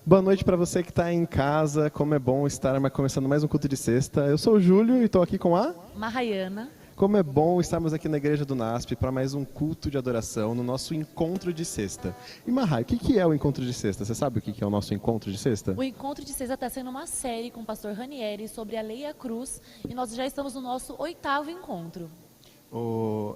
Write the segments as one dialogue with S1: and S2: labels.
S1: Boa noite para você que está em casa. Como é bom estar começando mais um culto de sexta. Eu sou o Júlio e estou aqui com a
S2: Mahayana.
S1: Como é bom estarmos aqui na Igreja do NASP para mais um culto de adoração no nosso encontro de sexta. E Mahai, o que é o encontro de sexta? Você sabe o que é o nosso encontro de sexta?
S2: O encontro de sexta está sendo uma série com o pastor Ranieri sobre a lei e a cruz e nós já estamos no nosso 8º encontro.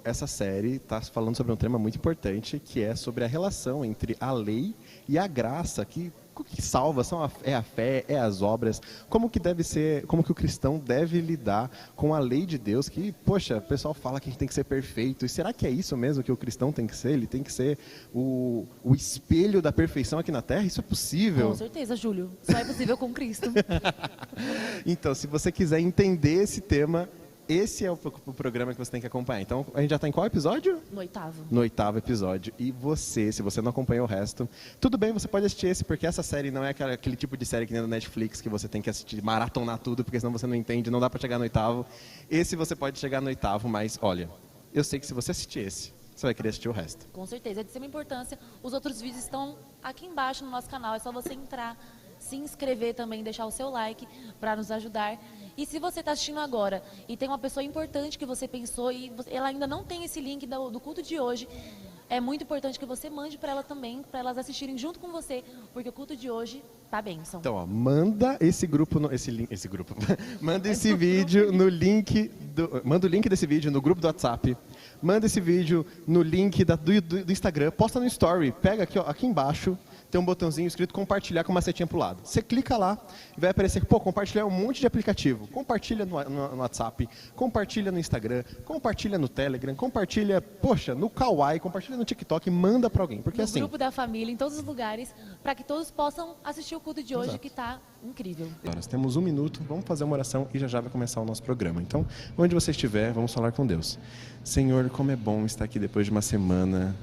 S1: Essa série está falando sobre um tema muito importante, que é sobre a relação entre a lei e a graça, que salva é a fé, é as obras, como que o cristão deve lidar com a lei de Deus, que, poxa, o pessoal fala que a gente tem que ser perfeito, e será que é isso mesmo que o cristão tem que ser? Ele tem que ser o espelho da perfeição aqui na Terra? Isso é possível?
S2: Com certeza, Júlio, só é possível com Cristo.
S1: Então, se você quiser entender esse tema, esse é o programa que você tem que acompanhar. Então, a gente já está em qual episódio?
S2: No 8º.
S1: No 8º episódio. E você, se você não acompanhou o resto, tudo bem, você pode assistir esse, porque essa série não é aquele tipo de série que nem no Netflix, que você tem que assistir, maratonar tudo, porque senão você não entende, não dá para chegar no 8º. Esse você pode chegar no 8º, mas olha, eu sei que se você assistir esse, você vai querer assistir o resto.
S2: Com certeza, é de extrema importância. Os outros vídeos estão aqui embaixo no nosso canal, é só você entrar, se inscrever também, deixar o seu like para nos ajudar. E se você está assistindo agora e tem uma pessoa importante que você pensou e ela ainda não tem esse link do culto de hoje, é muito importante que você mande para ela também, para elas assistirem junto com você, porque o culto de hoje tá bênção.
S1: Então, manda esse grupo, manda esse vídeo no link, manda o link desse vídeo no grupo do WhatsApp, manda esse vídeo no link do Instagram, posta no Story, pega aqui embaixo, tem um botãozinho escrito compartilhar com uma setinha pro lado. Você clica lá e vai aparecer, compartilhar um monte de aplicativo. Compartilha no WhatsApp, compartilha no Instagram, compartilha no Telegram, compartilha, no Kawaii, compartilha no TikTok e manda para alguém. Porque
S2: no grupo da família, em todos os lugares, para que todos possam assistir o culto de hoje. Exato. Que está incrível.
S1: Nós temos 1 minuto, vamos fazer uma oração e já vai começar o nosso programa. Então, onde você estiver, vamos falar com Deus. Senhor, como é bom estar aqui depois de uma semana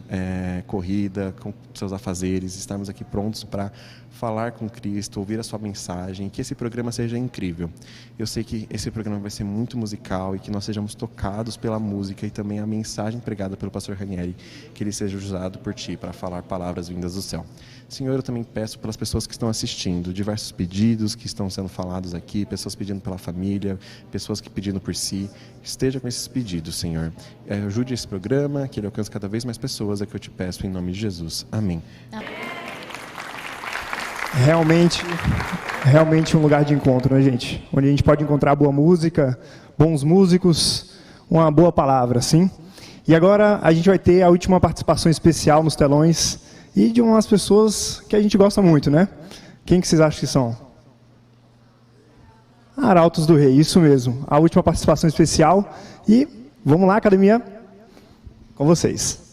S1: corrida, com seus afazeres, estarmos aqui prontos para falar com Cristo, ouvir a sua mensagem, que esse programa seja incrível. Eu sei que esse programa vai ser muito musical e que nós sejamos tocados pela música e também a mensagem pregada pelo pastor Ranieri, que ele seja usado por Ti para falar palavras vindas do céu. Senhor, eu também peço pelas pessoas que estão assistindo, diversos pedidos que estão sendo falados aqui, pessoas pedindo pela família, pessoas que pedindo por si. Esteja com esses pedidos, Senhor. Ajude esse programa, que ele alcance cada vez mais pessoas, é que eu te peço em nome de Jesus. Amém.
S3: Realmente um lugar de encontro, né, gente? Onde a gente pode encontrar boa música, bons músicos, uma boa palavra, sim? E agora a gente vai ter a última participação especial nos telões e de umas pessoas que a gente gosta muito, né? Quem que vocês acham que são? Arautos do Rei, isso mesmo. A última participação especial. E vamos lá, academia, com vocês.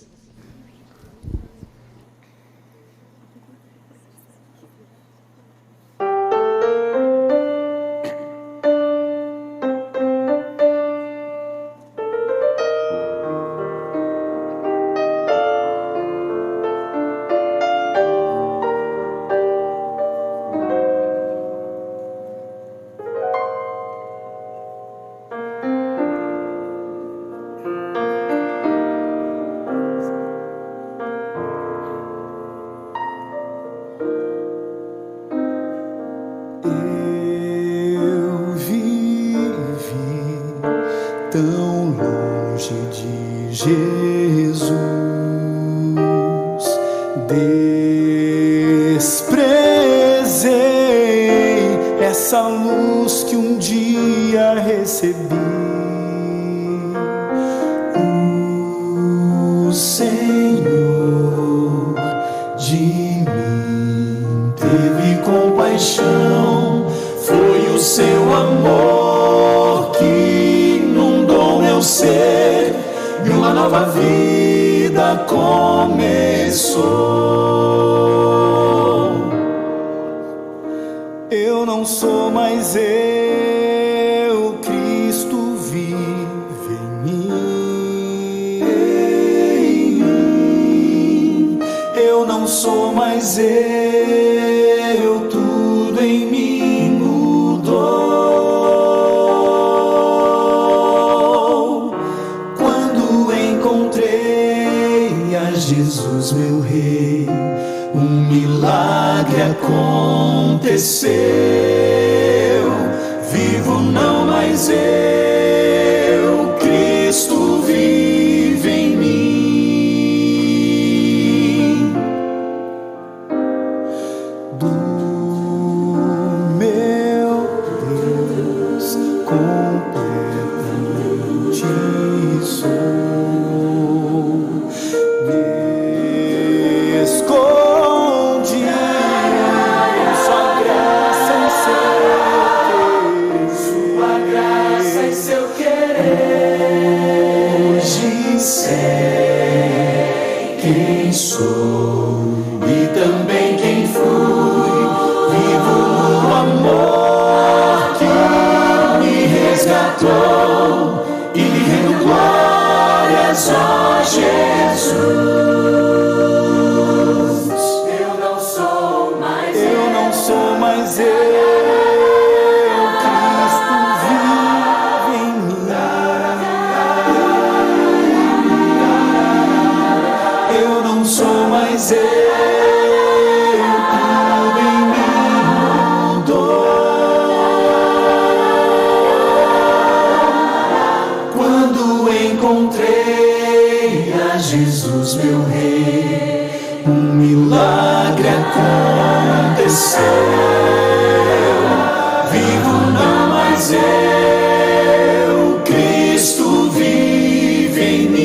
S4: um milagre aconteceu. Vivo não mais eu, Cristo vive em mim. Do meu Deus completamente sou. Me escondi em sua graça e sua graça e seu querer. Hoje sei quem sou e também quem fui. Vivo no amor que me resgatou e lhe rendo glórias, ó Jesus. Eu não sou mais eu. Cristo vive em mim. Eu não sou mais eu, tudo em mim mudou. Quando encontrei a Jesus, meu Rei, um milagre aconteceu. Vivo não mais eu, Cristo vive em mim.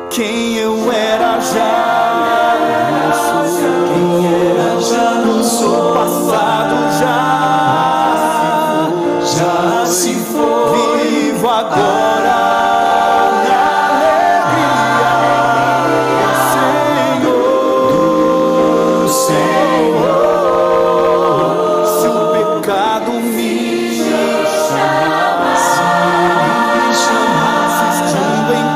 S4: Quem eu era já não sou. Quem era já não sou. Passado já se foi. Vivo agora na alegria do Senhor. Se o pecado me chamasse, insistindo em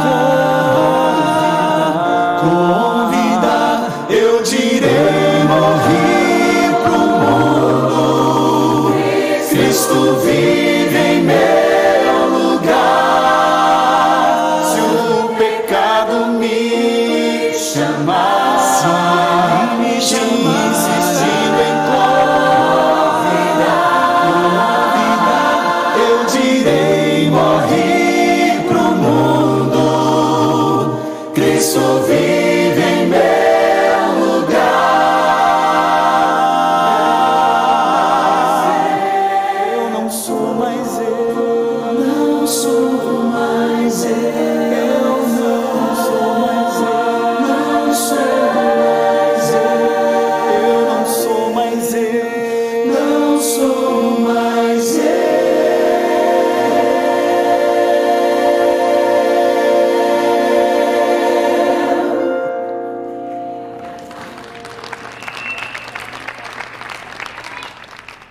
S4: convidar, eu direi: morri pro mundo, Cristo vive em meu lugar. Se o pecado me chamasse, insistindo em convidar, eu direi: morri pro mundo, Cristo vive em meu lugar. Eu não sou mais eu, não sou mais eu, eu não sou mais eu, não sou mais eu, eu não sou mais eu, não sou mais eu.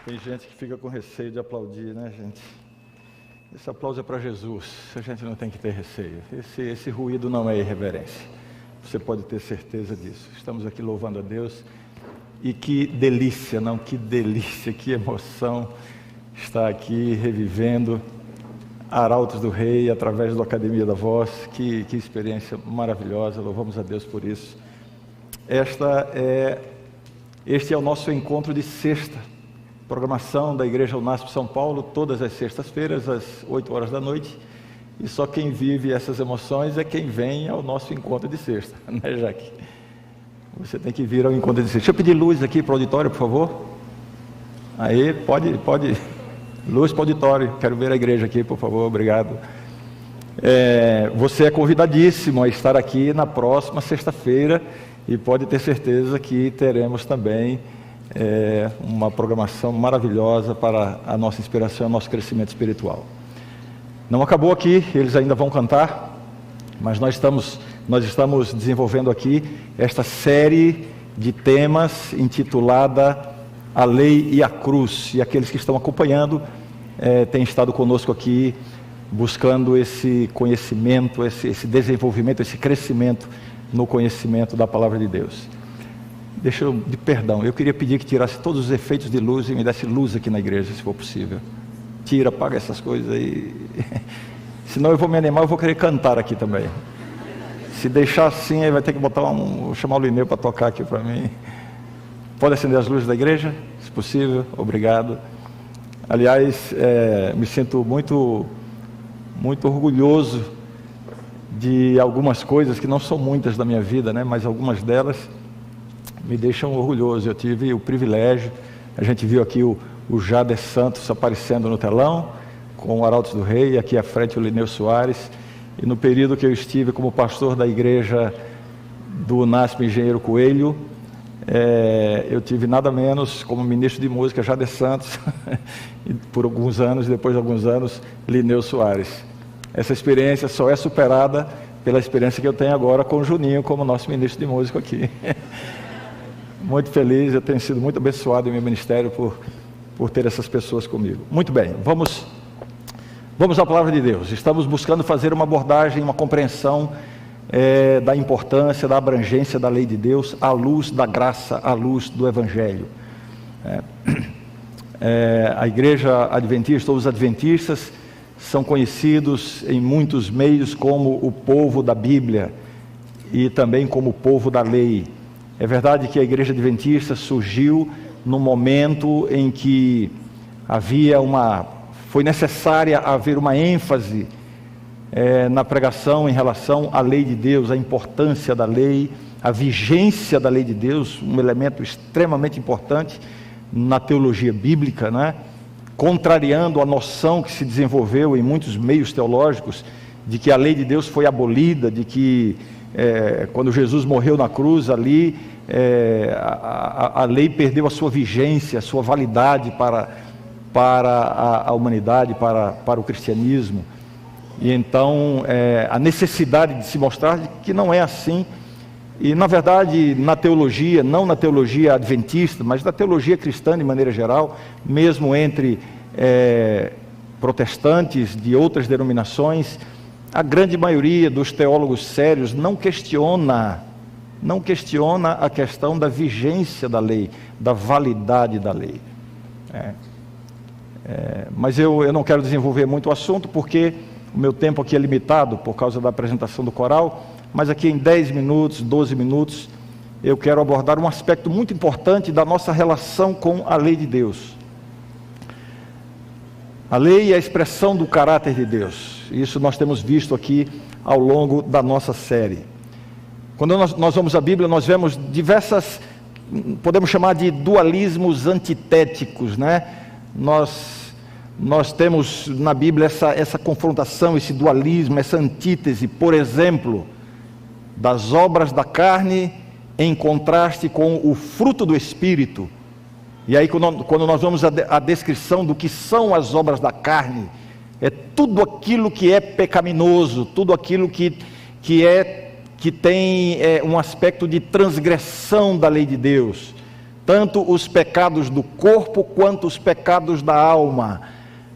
S5: Tem gente que fica com receio de aplaudir, né, gente? Esse aplauso é para Jesus, a gente não tem que ter receio. Esse ruído não é irreverência, você pode ter certeza disso. Estamos aqui louvando a Deus e que delícia, que emoção estar aqui revivendo Arautos do Rei através do Academia da Voz. Que experiência maravilhosa, louvamos a Deus por isso. Este é o nosso encontro de sexta. Programação da Igreja Unasp São Paulo, todas as sextas-feiras, às 8 horas da noite. E só quem vive essas emoções é quem vem ao nosso encontro de sexta, né, Jaque? Você tem que vir ao encontro de sexta. Deixa eu pedir luz aqui para o auditório, por favor. Aí, pode. Luz para o auditório. Quero ver a igreja aqui, por favor. Obrigado. Você é convidadíssimo a estar aqui na próxima sexta-feira e pode ter certeza que teremos também uma programação maravilhosa para a nossa inspiração, o nosso crescimento espiritual. Não acabou aqui, eles ainda vão cantar, mas nós estamos desenvolvendo aqui esta série de temas intitulada A Lei e a Cruz, e aqueles que estão acompanhando têm estado conosco aqui buscando esse conhecimento, esse desenvolvimento, esse crescimento no conhecimento da Palavra de Deus. Perdão, eu queria pedir que tirasse todos os efeitos de luz e me desse luz aqui na igreja, se for possível. Tira, apaga essas coisas aí. Senão eu vou me animar, eu vou querer cantar aqui também. Se deixar assim, aí vai ter que chamar o Lineu para tocar aqui para mim. Pode acender as luzes da igreja, se possível, obrigado. Aliás, me sinto muito orgulhoso de algumas coisas, que não são muitas da minha vida, né? Mas algumas delas me deixam orgulhoso. Eu tive o privilégio, a gente viu aqui o Jader Santos aparecendo no telão, com o Arautos do Rei, aqui à frente o Lineu Soares, e no período que eu estive como pastor da igreja do NASP Engenheiro Coelho, eu tive nada menos como ministro de música Jader Santos, e por alguns anos, depois de alguns anos, Lineu Soares. Essa experiência só é superada pela experiência que eu tenho agora com o Juninho, como nosso ministro de música aqui. Muito feliz, eu tenho sido muito abençoado em meu ministério por ter essas pessoas comigo. Muito bem, vamos à palavra de Deus. Estamos buscando fazer uma abordagem, uma compreensão da importância, da abrangência da lei de Deus, à luz da graça, à luz do Evangelho. A igreja adventista, ou os adventistas, são conhecidos em muitos meios como o povo da Bíblia e também como o povo da lei. É verdade que a igreja adventista surgiu num momento em que foi necessária haver uma ênfase na pregação em relação à lei de Deus, a importância da lei, a vigência da lei de Deus, um elemento extremamente importante na teologia bíblica, né? Contrariando a noção que se desenvolveu em muitos meios teológicos de que a lei de Deus foi abolida, de que quando Jesus morreu na cruz ali, a lei perdeu a sua vigência, a sua validade para a humanidade, para o cristianismo. E então a necessidade de se mostrar que não é assim. E na verdade, na teologia, não na teologia adventista, mas na teologia cristã de maneira geral, mesmo entre protestantes de outras denominações, a grande maioria dos teólogos sérios não questiona a questão da vigência da lei, da validade da lei. Mas eu não quero desenvolver muito o assunto, porque o meu tempo aqui é limitado por causa da apresentação do coral, mas aqui em 10 minutos, 12 minutos, eu quero abordar um aspecto muito importante da nossa relação com a lei de Deus. A lei é a expressão do caráter de Deus. Isso nós temos visto aqui ao longo da nossa série. Quando nós vamos à Bíblia, nós vemos diversas, podemos chamar de dualismos antitéticos, né? Nós temos na Bíblia essa confrontação, esse dualismo, essa antítese, por exemplo, das obras da carne em contraste com o fruto do Espírito. E aí quando nós vamos à descrição do que são as obras da carne, é tudo aquilo que é pecaminoso, tudo aquilo que tem um aspecto de transgressão da lei de Deus, tanto os pecados do corpo quanto os pecados da alma.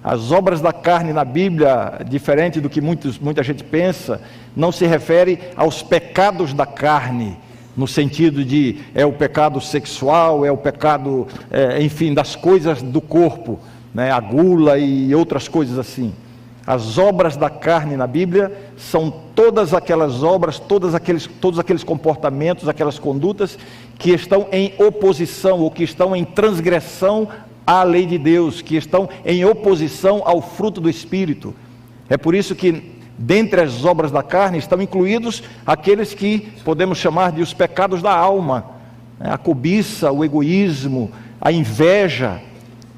S5: As obras da carne na Bíblia, diferente do que muita gente pensa, não se refere aos pecados da carne, no sentido de o pecado sexual, o pecado, enfim, das coisas do corpo, né? A gula e outras coisas assim. As obras da carne na Bíblia são todas aquelas obras, todos aqueles comportamentos, aquelas condutas que estão em oposição ou que estão em transgressão à lei de Deus, que estão em oposição ao fruto do Espírito. É por isso que dentre as obras da carne estão incluídos aqueles que podemos chamar de os pecados da alma, a cobiça, o egoísmo, a inveja.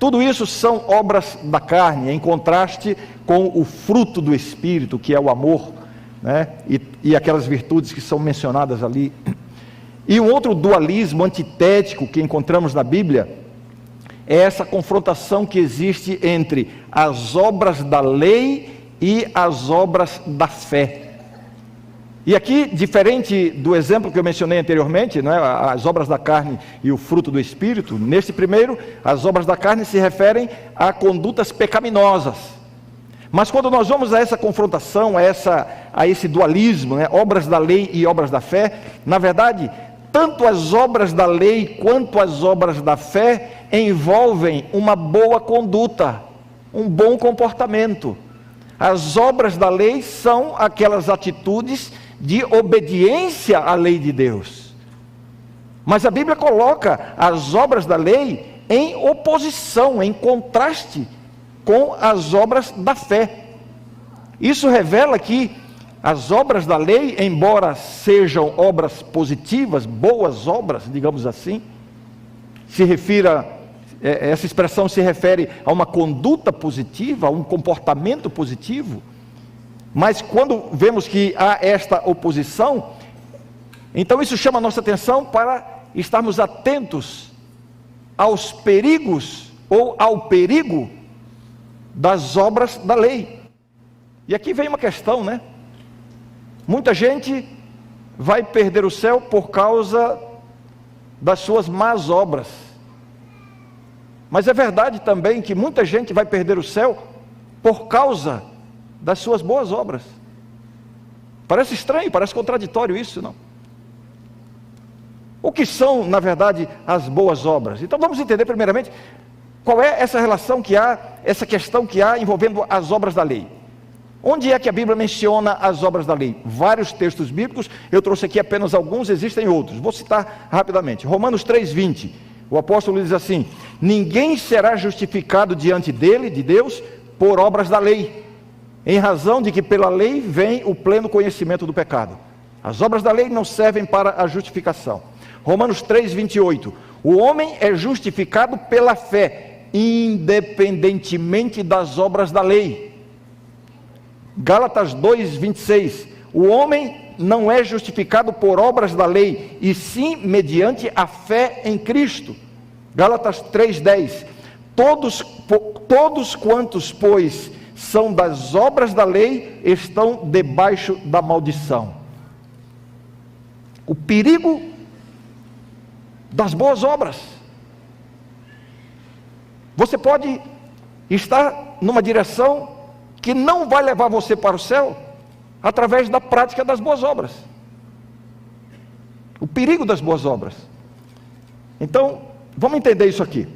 S5: Tudo isso são obras da carne, em contraste com o fruto do Espírito, que é o amor, né? E aquelas virtudes que são mencionadas ali. E um outro dualismo antitético que encontramos na Bíblia é essa confrontação que existe entre as obras da lei e as obras da fé. E aqui, diferente do exemplo que eu mencionei anteriormente, né, as obras da carne e o fruto do Espírito, neste primeiro, as obras da carne se referem a condutas pecaminosas. Mas quando nós vamos a essa confrontação, a esse dualismo, né, obras da lei e obras da fé, na verdade, tanto as obras da lei quanto as obras da fé envolvem uma boa conduta, um bom comportamento. As obras da lei são aquelas atitudes de obediência à lei de Deus. Mas a Bíblia coloca as obras da lei em oposição, em contraste com as obras da fé. Isso revela que as obras da lei, embora sejam obras positivas, boas obras, digamos assim, essa expressão se refere a uma conduta positiva, a um comportamento positivo, mas quando vemos que há esta oposição, então isso chama a nossa atenção para estarmos atentos aos perigos ou ao perigo das obras da lei. E aqui vem uma questão, né? Muita gente vai perder o céu por causa das suas más obras. Mas é verdade também que muita gente vai perder o céu por causa das suas boas obras. Parece estranho, parece contraditório isso, não? O que são, na verdade, as boas obras? Então vamos entender primeiramente qual é essa relação que há, essa questão que há envolvendo as obras da lei. Onde é que a Bíblia menciona as obras da lei? Vários textos bíblicos, eu trouxe aqui apenas alguns, existem outros. Vou citar rapidamente. Romanos 3:20, o apóstolo diz assim: ninguém será justificado diante dele, de Deus, por obras da lei, em razão de que pela lei vem o pleno conhecimento do pecado. As obras da lei não servem para a justificação. Romanos 3:28, o homem é justificado pela fé, independentemente das obras da lei. Gálatas 2:26, o homem não é justificado por obras da lei, e sim mediante a fé em Cristo. Gálatas 3:10, todos quantos, pois, são das obras da lei, estão debaixo da maldição. O perigo das boas obras. Você pode estar numa direção que não vai levar você para o céu através da prática das boas obras. O perigo das boas obras. Então, vamos entender isso aqui.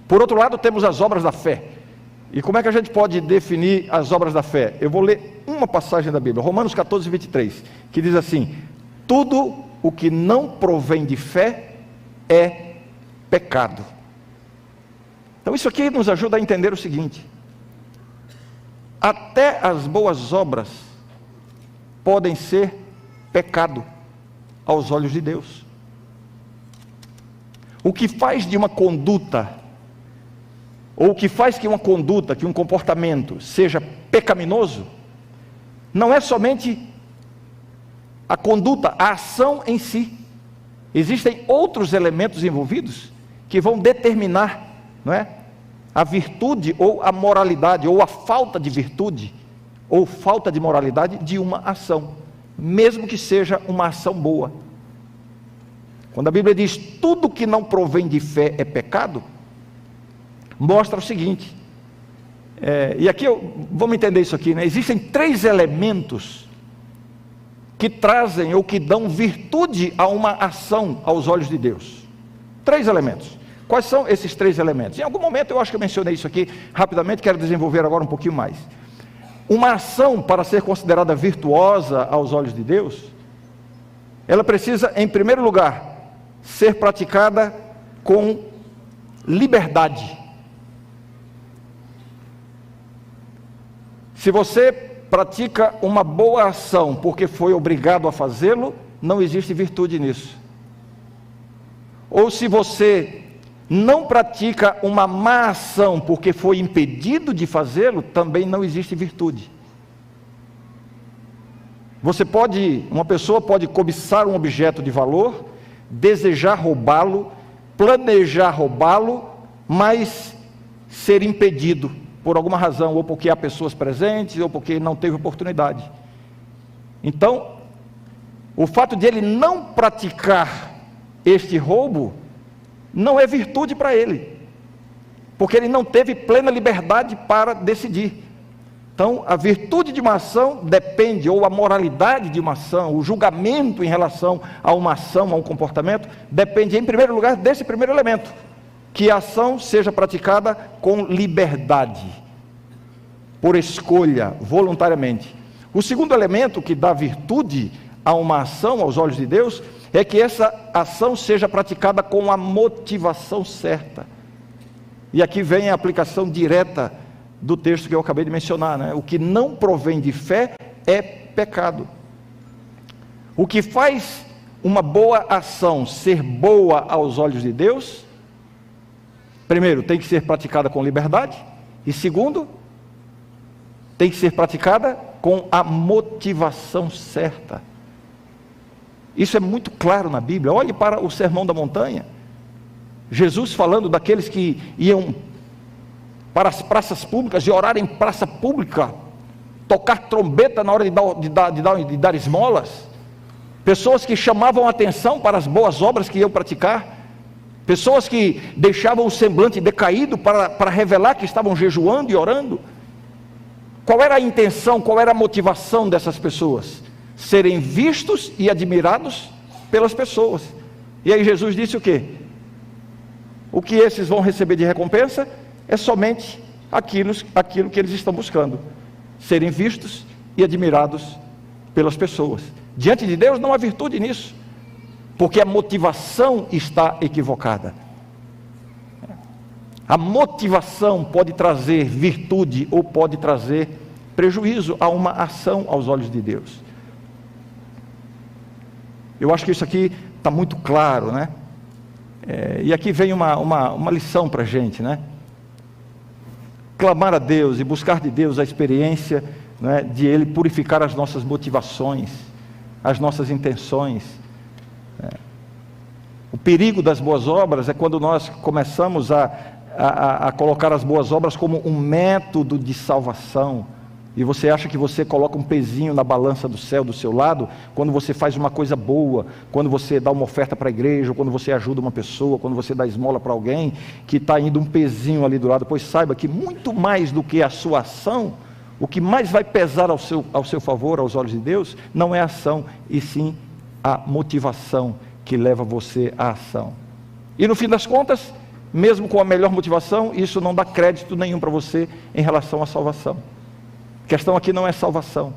S5: Por outro lado, temos as obras da fé. E como é que a gente pode definir as obras da fé? Eu vou ler uma passagem da Bíblia, Romanos 14:23, que diz assim: tudo o que não provém de fé é pecado. Então isso aqui nos ajuda a entender o seguinte: até as boas obras podem ser pecado aos olhos de Deus. O que faz de uma conduta, ou o que faz que uma conduta, que um comportamento seja pecaminoso, não é somente a conduta, a ação em si. Existem outros elementos envolvidos que vão determinar, não é, a virtude ou a moralidade, ou a falta de virtude, ou falta de moralidade de uma ação, mesmo que seja uma ação boa. Quando a Bíblia diz tudo que não provém de fé é pecado, mostra o seguinte, e aqui vamos entender isso aqui, né? Existem 3 elementos que trazem ou que dão virtude a uma ação aos olhos de Deus. 3 elementos. Quais são esses 3 elementos? Em algum momento eu acho que eu mencionei isso aqui rapidamente, quero desenvolver agora um pouquinho mais. Uma ação, para ser considerada virtuosa aos olhos de Deus, ela precisa, em primeiro lugar, ser praticada com liberdade. Se você pratica uma boa ação porque foi obrigado a fazê-lo, não existe virtude nisso. Ou se você não pratica uma má ação porque foi impedido de fazê-lo, também não existe virtude. Uma pessoa pode cobiçar um objeto de valor, desejar roubá-lo, planejar roubá-lo, mas ser impedido por alguma razão, ou porque há pessoas presentes, ou porque não teve oportunidade. Então, o fato de ele não praticar este roubo, não é virtude para ele, porque ele não teve plena liberdade para decidir. Então, a virtude de uma ação depende, ou a moralidade de uma ação, o julgamento em relação a uma ação, a um comportamento, depende, em primeiro lugar, desse primeiro elemento, que a ação seja praticada com liberdade, por escolha, voluntariamente. O segundo elemento que dá virtude a uma ação aos olhos de Deus é que essa ação seja praticada com a motivação certa. E aqui vem a aplicação direta do texto que eu acabei de mencionar, né? O que não provém de fé é pecado. O que faz uma boa ação ser boa aos olhos de Deus, primeiro, tem que ser praticada com liberdade, e segundo, tem que ser praticada com a motivação certa. Isso é muito claro na Bíblia. Olhe para o Sermão da Montanha. Jesus falando daqueles que iam para as praças públicas e orar em praça pública, tocar trombeta na hora de dar esmolas, pessoas que chamavam atenção para as boas obras que iam praticar, pessoas que deixavam o semblante decaído para revelar que estavam jejuando e orando. Qual era a intenção, qual era a motivação dessas pessoas? Serem vistos e admirados pelas pessoas. E aí Jesus disse o quê? O que esses vão receber de recompensa é somente aquilo que eles estão buscando: serem vistos e admirados pelas pessoas. Diante de Deus não há virtude nisso, porque a motivação está equivocada. A motivação pode trazer virtude ou pode trazer prejuízo a uma ação aos olhos de Deus. Eu acho que isso aqui está muito claro, né? E aqui vem uma lição para a gente, né? Clamar a Deus e buscar de Deus a experiência, né, de Ele purificar as nossas motivações, as nossas intenções. O perigo das boas obras é quando nós começamos a colocar as boas obras como um método de salvação, e você acha que você coloca um pezinho na balança do céu do seu lado, quando você faz uma coisa boa, quando você dá uma oferta para a igreja, quando você ajuda uma pessoa, quando você dá esmola para alguém, que está indo um pezinho ali do lado. Pois saiba que muito mais do que a sua ação, o que mais vai pesar ao seu favor, aos olhos de Deus, não é a ação, e sim a motivação que leva você à ação. E no fim das contas, mesmo com a melhor motivação, isso não dá crédito nenhum para você em relação à salvação. A questão aqui não é salvação.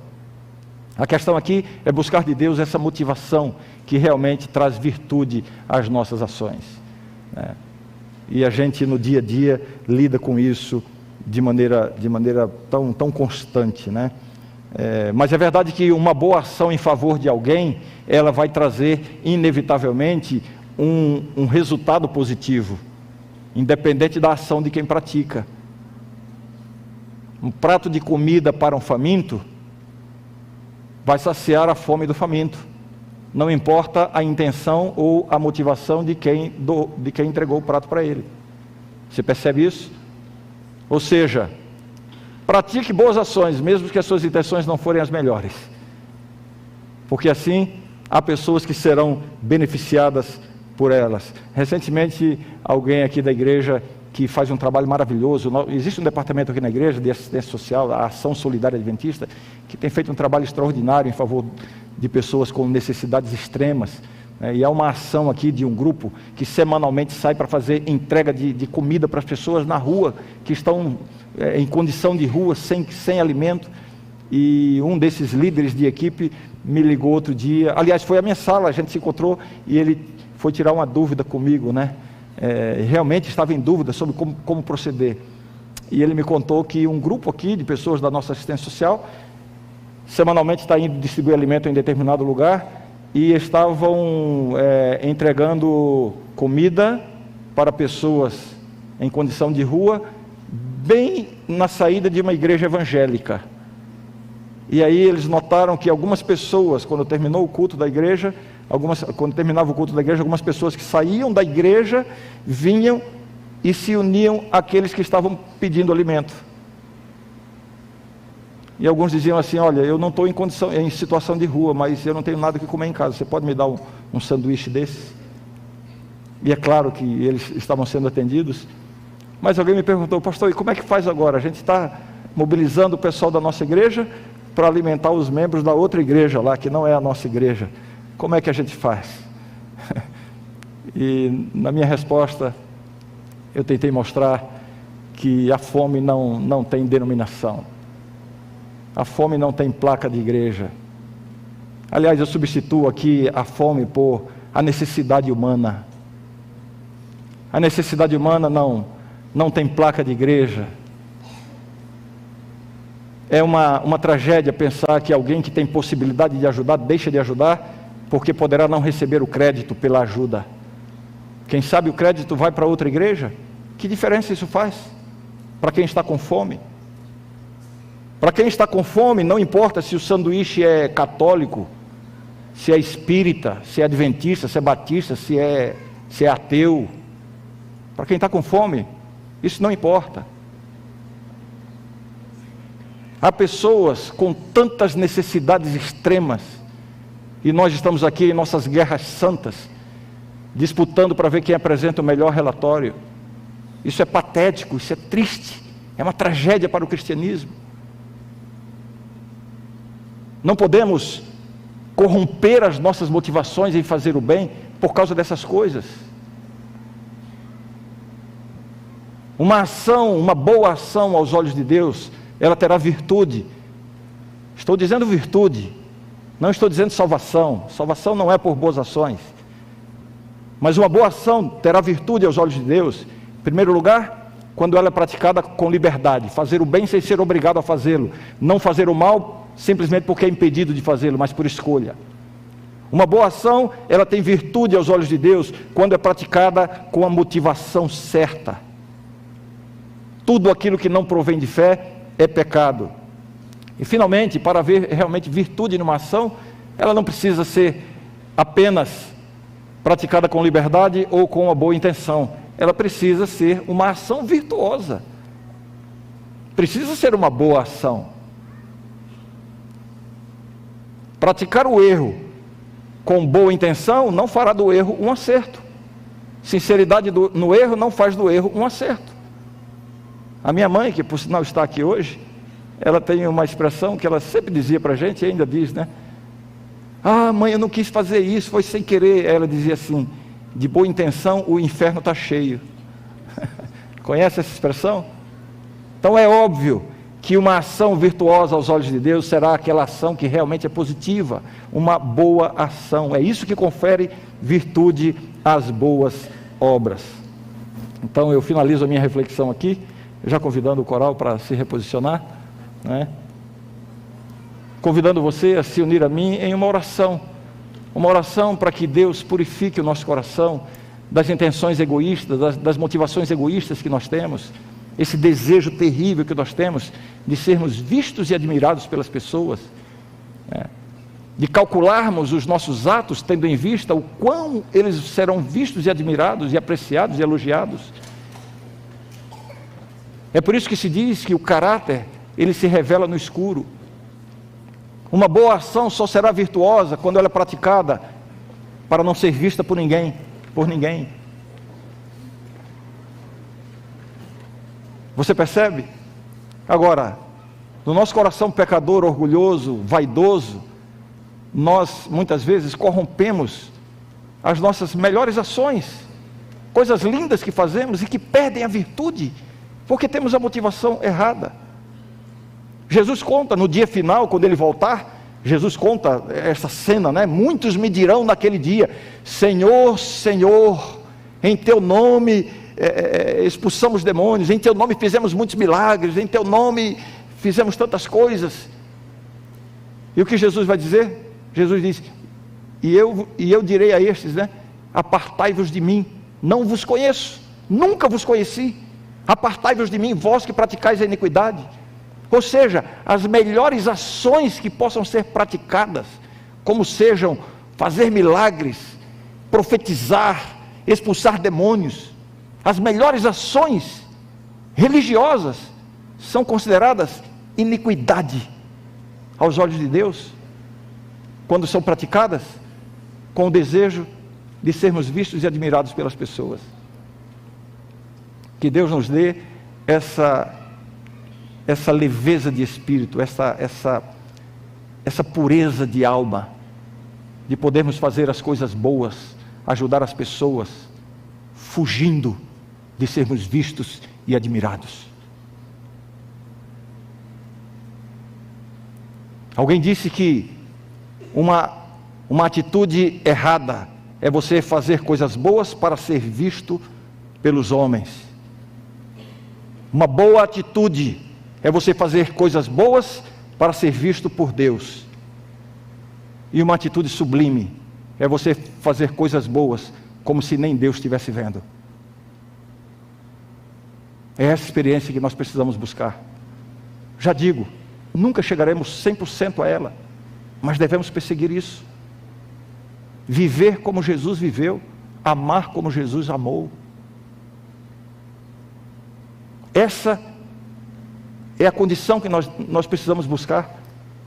S5: A questão aqui é buscar de Deus essa motivação que realmente traz virtude às nossas ações, né? E a gente no dia a dia lida com isso de maneira tão constante, né? Mas é verdade que uma boa ação em favor de alguém, ela vai trazer inevitavelmente um resultado positivo, independente da ação de quem pratica. Um prato de comida para um faminto vai saciar a fome do faminto, não importa a intenção ou a motivação de quem entregou o prato para ele. Você percebe isso? Ou seja, pratique boas ações, mesmo que as suas intenções não forem as melhores, porque assim há pessoas que serão beneficiadas por elas. Recentemente, alguém aqui da igreja que faz um trabalho maravilhoso, existe um departamento aqui na igreja de assistência social, a Ação Solidária Adventista, que tem feito um trabalho extraordinário em favor de pessoas com necessidades extremas, né? E há uma ação aqui de um grupo que semanalmente sai para fazer entrega de comida para as pessoas na rua, que estão em condição de rua, sem alimento. E um desses líderes de equipe me ligou outro dia, aliás, foi à minha sala, a gente se encontrou e ele foi tirar uma dúvida comigo, né? Realmente estava em dúvida sobre como proceder. E ele me contou que um grupo aqui de pessoas da nossa assistência social semanalmente está indo distribuir alimento em determinado lugar e estavam entregando comida para pessoas em condição de rua, bem na saída de uma igreja evangélica. E aí eles notaram que algumas pessoas, quando terminou o culto da igreja, quando terminava o culto da igreja, algumas pessoas que saíam da igreja vinham e se uniam àqueles que estavam pedindo alimento. E alguns diziam assim: olha, eu não estou em situação de rua, mas eu não tenho nada que comer em casa, você pode me dar um sanduíche desses? E é claro que eles estavam sendo atendidos. Mas alguém me perguntou: pastor, e como é que faz agora? A gente está mobilizando o pessoal da nossa igreja para alimentar os membros da outra igreja lá, que não é a nossa igreja. Como é que a gente faz? E na minha resposta, eu tentei mostrar que a fome não tem denominação. A fome não tem placa de igreja. Aliás, eu substituo aqui a fome por a necessidade humana. A necessidade humana não tem placa de igreja. É uma tragédia pensar que alguém que tem possibilidade de ajudar, deixa de ajudar, porque poderá não receber o crédito pela ajuda. Quem sabe o crédito vai para outra igreja? Que diferença isso faz para quem está com fome? Para quem está com fome, não importa se o sanduíche é católico, se é espírita, se é adventista, se é batista, se é ateu. Para quem está com fome, isso não importa. Há pessoas com tantas necessidades extremas, e nós estamos aqui em nossas guerras santas, disputando para ver quem apresenta o melhor relatório. Isso é patético, isso é triste, é uma tragédia para o cristianismo. Não podemos corromper as nossas motivações em fazer o bem por causa dessas coisas. Uma ação, uma boa ação aos olhos de Deus, ela terá virtude. Estou dizendo virtude, não estou dizendo salvação. Salvação não é por boas ações. Mas uma boa ação terá virtude aos olhos de Deus, em primeiro lugar, quando ela é praticada com liberdade. Fazer o bem sem ser obrigado a fazê-lo. Não fazer o mal simplesmente porque é impedido de fazê-lo, mas por escolha. Uma boa ação, ela tem virtude aos olhos de Deus, quando é praticada com a motivação certa. Tudo aquilo que não provém de fé é pecado. E finalmente, para haver realmente virtude numa ação, ela não precisa ser apenas praticada com liberdade ou com uma boa intenção. Ela precisa ser uma ação virtuosa. Precisa ser uma boa ação. Praticar o erro com boa intenção não fará do erro um acerto. Sinceridade no erro não faz do erro um acerto. A minha mãe, que por sinal está aqui hoje, ela tem uma expressão que ela sempre dizia para a gente, e ainda diz, né? Ah, mãe, eu não quis fazer isso, foi sem querer. Ela dizia assim, de boa intenção o inferno está cheio. Conhece essa expressão? Então é óbvio que uma ação virtuosa aos olhos de Deus será aquela ação que realmente é positiva, uma boa ação. É isso que confere virtude às boas obras. Então eu finalizo a minha reflexão aqui, já convidando o coral para se reposicionar, né? Convidando você a se unir a mim em uma oração para que Deus purifique o nosso coração das intenções egoístas, das motivações egoístas que nós temos, esse desejo terrível que nós temos de sermos vistos e admirados pelas pessoas, né? De calcularmos os nossos atos tendo em vista o quão eles serão vistos e admirados e apreciados e elogiados. É por isso que se diz que o caráter, ele se revela no escuro. Uma boa ação só será virtuosa quando ela é praticada para não ser vista por ninguém. Você percebe? Agora, no nosso coração pecador, orgulhoso, vaidoso, nós muitas vezes corrompemos as nossas melhores ações, coisas lindas que fazemos e que perdem a virtude, porque temos a motivação errada. Jesus conta no dia final, quando ele voltar, Jesus conta essa cena, né? Muitos me dirão naquele dia, Senhor, Senhor, em teu nome expulsamos demônios, em teu nome fizemos muitos milagres, em teu nome fizemos tantas coisas. E o que Jesus vai dizer? Jesus diz, e eu direi a estes, né? Apartai-vos de mim, não vos conheço, nunca vos conheci. Apartai-vos de mim, vós que praticais a iniquidade. Ou seja, as melhores ações que possam ser praticadas, como sejam fazer milagres, profetizar, expulsar demônios, as melhores ações religiosas são consideradas iniquidade aos olhos de Deus, quando são praticadas com o desejo de sermos vistos e admirados pelas pessoas. Que Deus nos dê essa leveza de espírito, essa pureza de alma, de podermos fazer as coisas boas, ajudar as pessoas, fugindo de sermos vistos e admirados. Alguém disse que uma atitude errada é você fazer coisas boas para ser visto pelos homens. Uma boa atitude é você fazer coisas boas para ser visto por Deus. E uma atitude sublime é você fazer coisas boas como se nem Deus estivesse vendo. É essa experiência que nós precisamos buscar. Já digo, nunca chegaremos 100% a ela, mas devemos perseguir isso. Viver como Jesus viveu, amar como Jesus amou. Essa é a condição que nós precisamos buscar.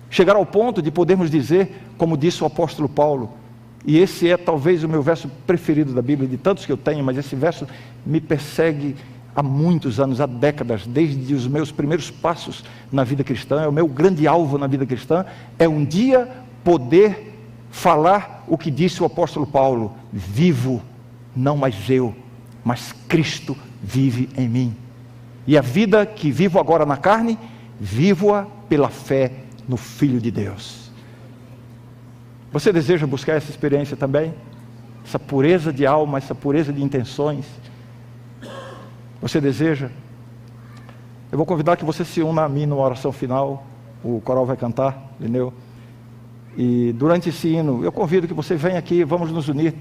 S5: Chegar ao ponto de podermos dizer, como disse o apóstolo Paulo, e esse é talvez o meu verso preferido da Bíblia, de tantos que eu tenho, mas esse verso me persegue há muitos anos, há décadas, desde os meus primeiros passos na vida cristã. É o meu grande alvo na vida cristã, é um dia poder falar o que disse o apóstolo Paulo: vivo, não mais eu, mas Cristo vive em mim. E a vida que vivo agora na carne, vivo-a pela fé no Filho de Deus. Você deseja buscar essa experiência também? Essa pureza de alma, essa pureza de intenções? Você deseja? Eu vou convidar que você se una a mim numa oração final. O coral vai cantar, Lineu. E durante esse hino, eu convido que você venha aqui, vamos nos unir,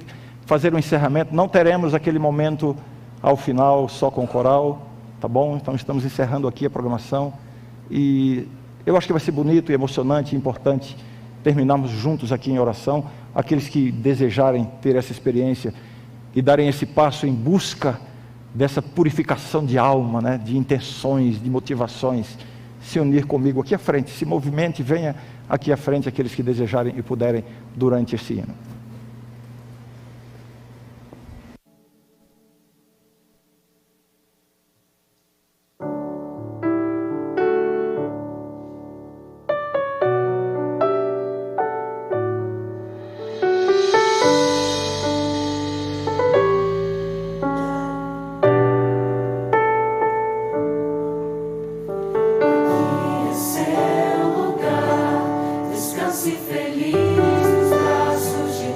S5: fazer um encerramento. Não teremos aquele momento ao final só com o coral, tá bom? Então estamos encerrando aqui a programação. E eu acho que vai ser bonito e emocionante e importante terminarmos juntos aqui em oração. Aqueles que desejarem ter essa experiência e darem esse passo em busca dessa purificação de alma, né, de intenções, de motivações, se unir comigo aqui à frente, se movimente, venha aqui à frente aqueles que desejarem e puderem durante esse hino.
S4: Seu lugar, descanse feliz nos braços de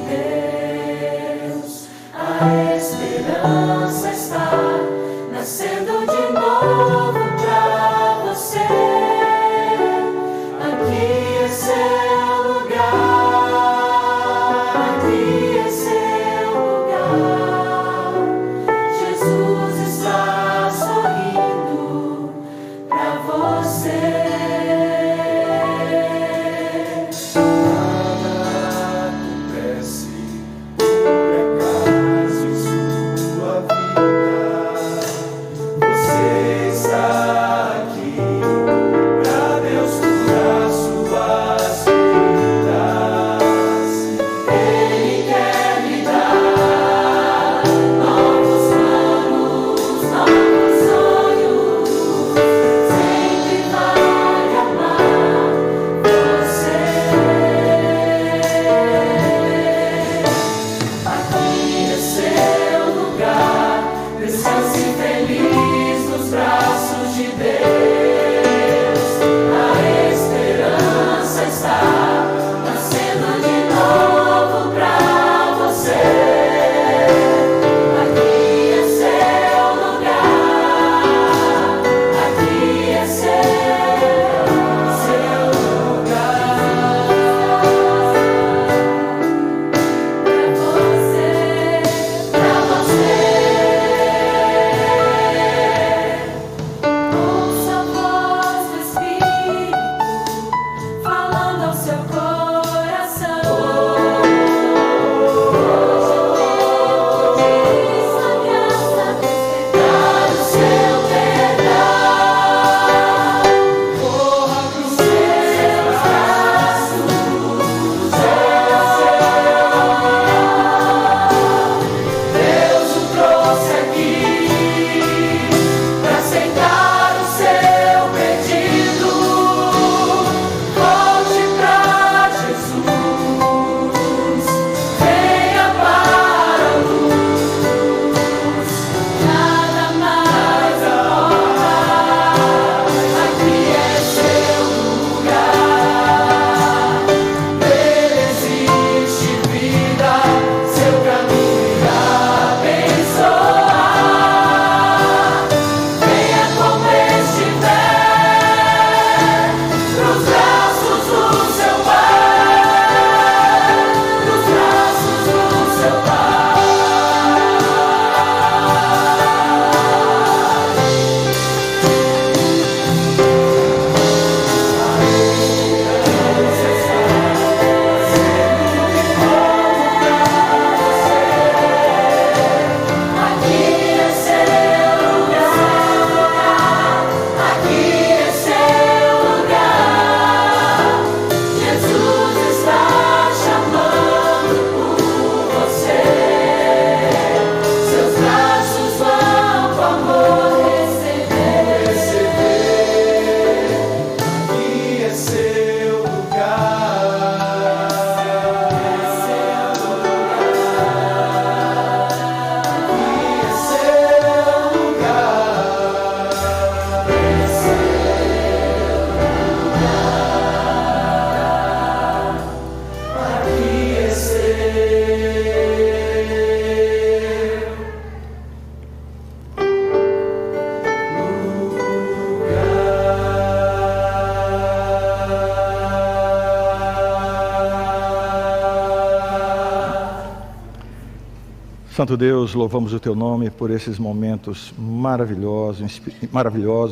S5: Santo Deus, louvamos o Teu nome por esses momentos maravilhosos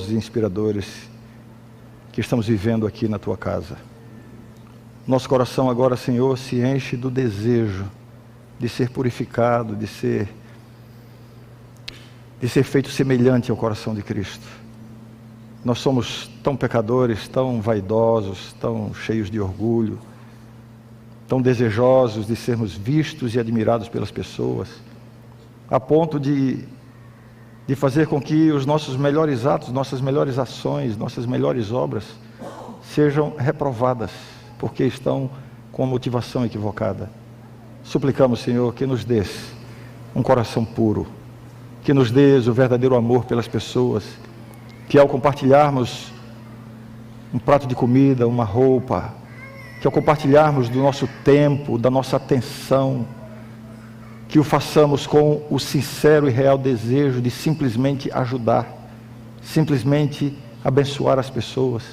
S5: e inspiradores que estamos vivendo aqui na Tua casa. Nosso coração agora, Senhor, se enche do desejo de ser purificado, de ser feito semelhante ao coração de Cristo. Nós somos tão pecadores, tão vaidosos, tão cheios de orgulho, tão desejosos de sermos vistos e admirados pelas pessoas, a ponto de fazer com que os nossos melhores atos, nossas melhores ações, nossas melhores obras sejam reprovadas, porque estão com a motivação equivocada. Suplicamos, Senhor, que nos dês um coração puro, que nos dês o verdadeiro amor pelas pessoas, que ao compartilharmos um prato de comida, uma roupa, que ao compartilharmos do nosso tempo, da nossa atenção, que o façamos com o sincero e real desejo de simplesmente ajudar, simplesmente abençoar as pessoas,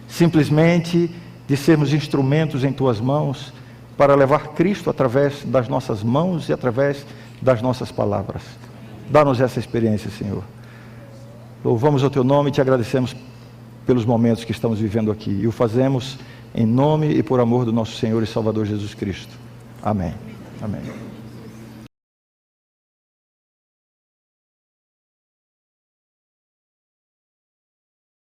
S5: simplesmente de sermos instrumentos em Tuas mãos para levar Cristo através das nossas mãos e através das nossas palavras. Dá-nos essa experiência, Senhor. Louvamos o Teu nome e Te agradecemos pelos momentos que estamos vivendo aqui. E o fazemos em nome e por amor do nosso Senhor e Salvador Jesus Cristo. Amém. Amém.